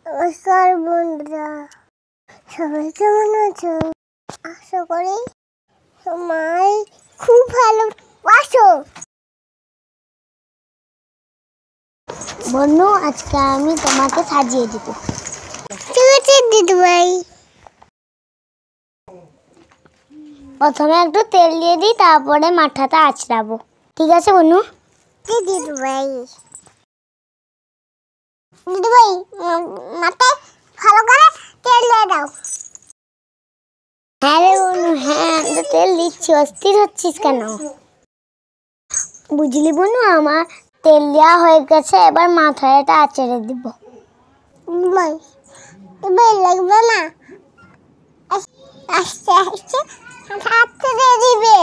নমস্কার বন্ধুরা, সবাই কেমন আছো? আশা করি সবাই খুব ভালোবাসো। বন্ধু, আজকে আমি তোমাকে সাজিয়ে দিব। ঠিক আছে দিদি ভাই। প্রথমে একটু তেল দিয়ে দিই, তারপরে মাথাটা আঁচড়াবো। ঠিক আছে বন্ধু? দিদি ভাই, দিদি ভাই মাথায় ভালো করে তেল দিয়ে দাও। হ্যাঁ রে বন্ধু, হ্যাঁ তো তেল দিচ্ছি। অস্থির হচ্ছিস কেন? বুঝলি বন্ধু, আমার তেল দেওয়া হয়ে গেছে, এবার মাথায় এটা আঁচড়ে দিব। ভাই ভাই লাগবে না, আস্তে আস্তে আঁচড়ে দিবে।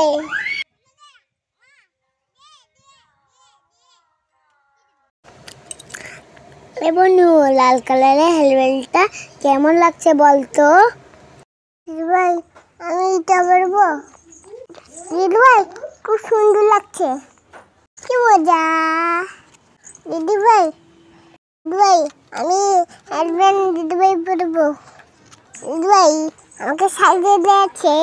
বন্ধু, লাল কালারের হেলমেটটা কেমন লাগছে বলতো? দিদি ভাই, আমি এটা পারবো? দিদি ভাই, খুব সুন্দর লাগছে। কি মজা। দিদি ভাই, আমি হেলমেট দিদি ভাই পরবো। দিদি ভাই আমাকে সাজিয়ে দিয়েছে।